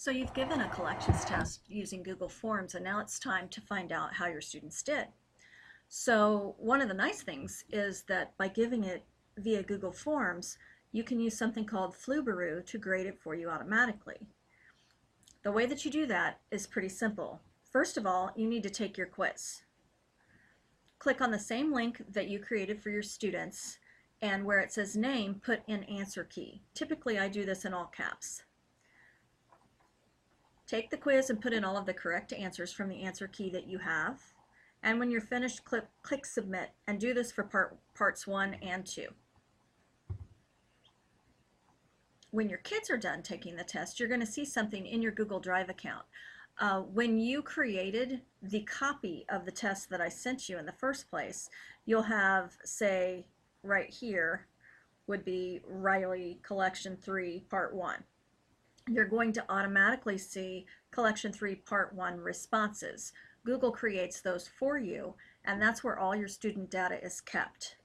So you've given a collections test using Google Forms, and now it's time to find out how your students did. So one of the nice things is that by giving it via Google Forms, you can use something called Flubaroo to grade it for you automatically. The way that you do that is pretty simple. First of all, you need to take your quiz. Click on the same link that you created for your students, and where it says name, put in answer key. Typically, I do this in all caps. Take the quiz and put in all of the correct answers from the answer key that you have. And when you're finished, click submit, and do this for parts 1 and 2. When your kids are done taking the test, you're going to see something in your Google Drive account. When you created the copy of the test that I sent you in the first place, you'll have, say, right here would be Riley Collection 3 Part 1. You're going to automatically see Collection 3 Part 1 responses. Google creates those for you, and that's where all your student data is kept.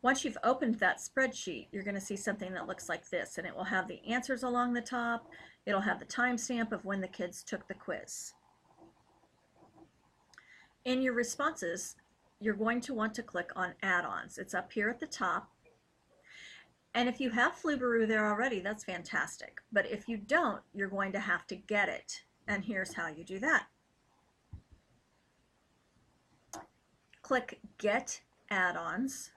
Once you've opened that spreadsheet, you're going to see something that looks like this, and it will have the answers along the top. It'll have the timestamp of when the kids took the quiz. In your responses, you're going to want to click on add-ons. It's up here at the top. And if you have Flubaroo there already, that's fantastic. But if you don't, you're going to have to get it. And here's how you do that. Click Get Add-ons.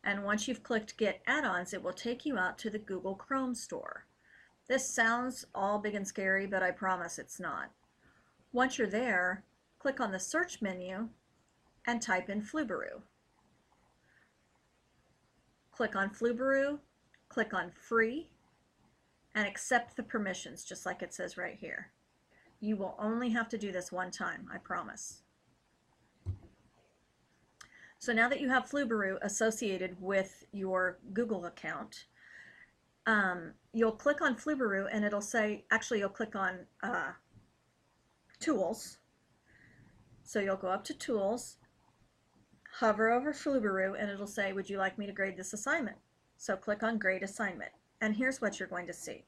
And once you've clicked Get Add-ons, it will take you out to the Google Chrome store. This sounds all big and scary, but I promise it's not. Once you're there, click on the search menu and type in Flubaroo. Click on Flubaroo, click on Free, and accept the permissions, just like it says right here. You will only have to do this one time, I promise. So now that you have Flubaroo associated with your Google account, you'll click on Flubaroo and it'll say, actually you'll click on Tools. So you'll go up to Tools, hover over Flubaroo, and it'll say, would you like me to grade this assignment? So click on Grade Assignment, and here's what you're going to see.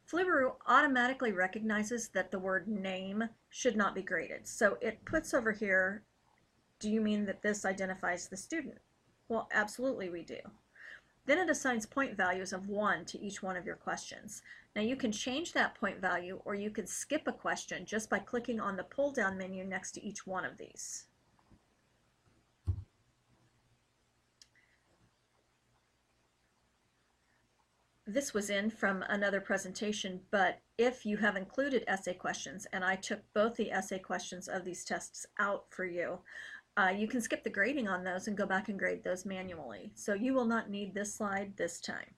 Flubaroo automatically recognizes that the word name should not be graded. So it puts over here, do you mean that this identifies the student? Well, absolutely we do. Then it assigns point values of 1 to each one of your questions. Now you can change that point value, or you can skip a question just by clicking on the pull-down menu next to each one of these. This was in from another presentation, but if you have included essay questions, and I took both the essay questions of these tests out for you, you can skip the grading on those and go back and grade those manually. So you will not need this slide this time.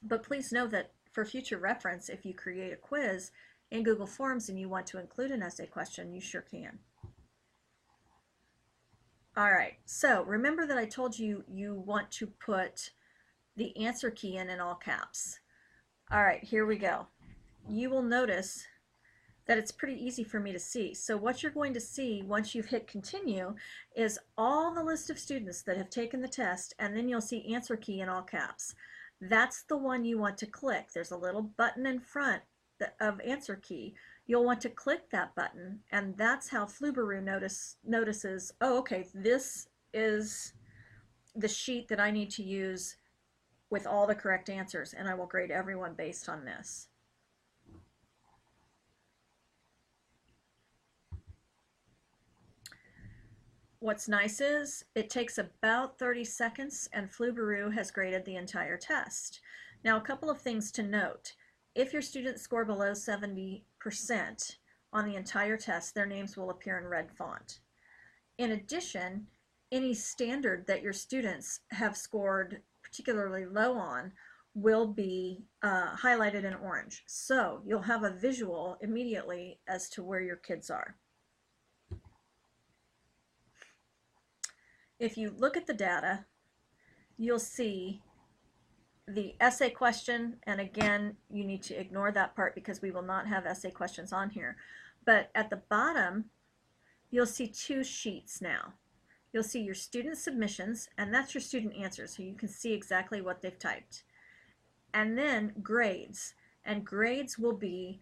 But please know that for future reference, if you create a quiz in Google Forms and you want to include an essay question, you sure can. All right, so remember that I told you you want to put the answer key in all caps. All right, here we go. You will notice that it's pretty easy for me to see. So what you're going to see once you've hit continue is all the list of students that have taken the test, and then you'll see answer key in all caps. That's the one you want to click. There's a little button in front of answer key. You'll want to click that button, and that's how Flubaroo notices, oh, okay, this is the sheet that I need to use with all the correct answers, and I will grade everyone based on this. What's nice is it takes about 30 seconds and Flubaroo has graded the entire test. Now, a couple of things to note. If your students score below 70% on the entire test, their names will appear in red font. In addition, any standard that your students have scored particularly low on will be highlighted in orange. So you'll have a visual immediately as to where your kids are. If you look at the data, you'll see the essay question, and again, you need to ignore that part because we will not have essay questions on here. But at the bottom, you'll see 2 sheets now. You'll see your student submissions, and that's your student answers, so you can see exactly what they've typed. and then grades. And grades will be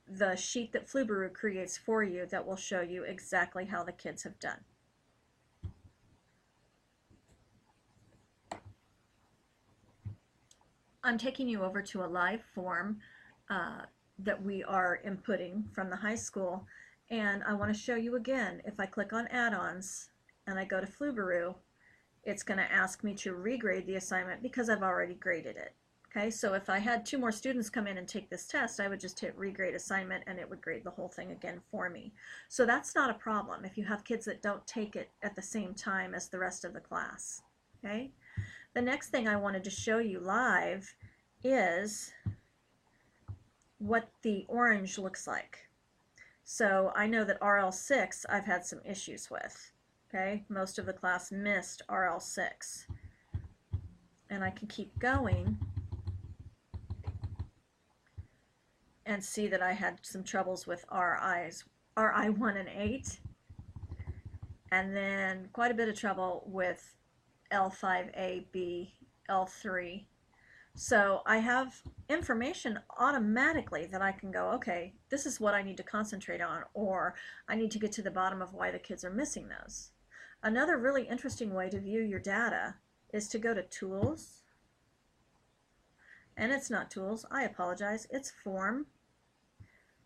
the sheet that Flubaroo creates for you that will show you exactly how the kids have done. I'm taking you over to a live form that we are inputting from the high school, and I want to show you again. If I click on add-ons and I go to Flubaroo, it's going to ask me to regrade the assignment because I've already graded it. Okay, so if I had 2 more students come in and take this test, I would just hit regrade assignment and it would grade the whole thing again for me. So that's not a problem if you have kids that don't take it at the same time as the rest of the class. Okay, the next thing I wanted to show you live is what the orange looks like. So I know that RL6 I've had some issues with. Okay, most of the class missed RL6. And I can keep going and see that I had some troubles with RI1 and 8, and then quite a bit of trouble with L5A, B, L3. So I have information automatically that I can go, okay, this is what I need to concentrate on, or I need to get to the bottom of why the kids are missing those. Another really interesting way to view your data is to go to Tools, and it's not Tools, I apologize, it's Form,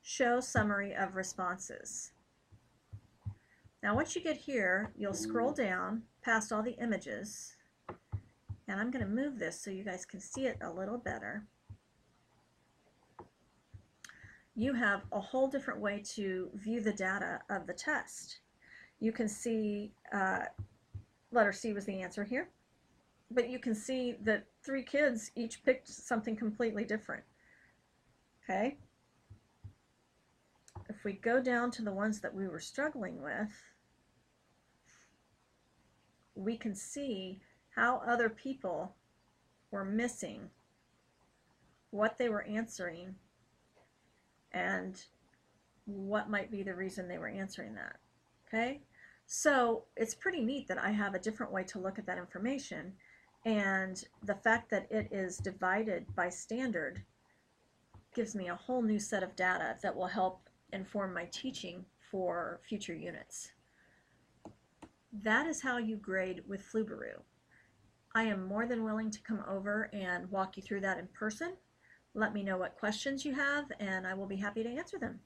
Show Summary of Responses. Now once you get here, you'll scroll down past all the images, and I'm going to move this so you guys can see it a little better. You have a whole different way to view the data of the test. You can see letter C was the answer here, but you can see that 3 kids each picked something completely different. Okay? If we go down to the ones that we were struggling with, we can see how other people were missing, what they were answering, and what might be the reason they were answering that. Okay? So it's pretty neat that I have a different way to look at that information, and the fact that it is divided by standard gives me a whole new set of data that will help inform my teaching for future units. That is how you grade with Flubaroo. I am more than willing to come over and walk you through that in person. Let me know what questions you have, and I will be happy to answer them.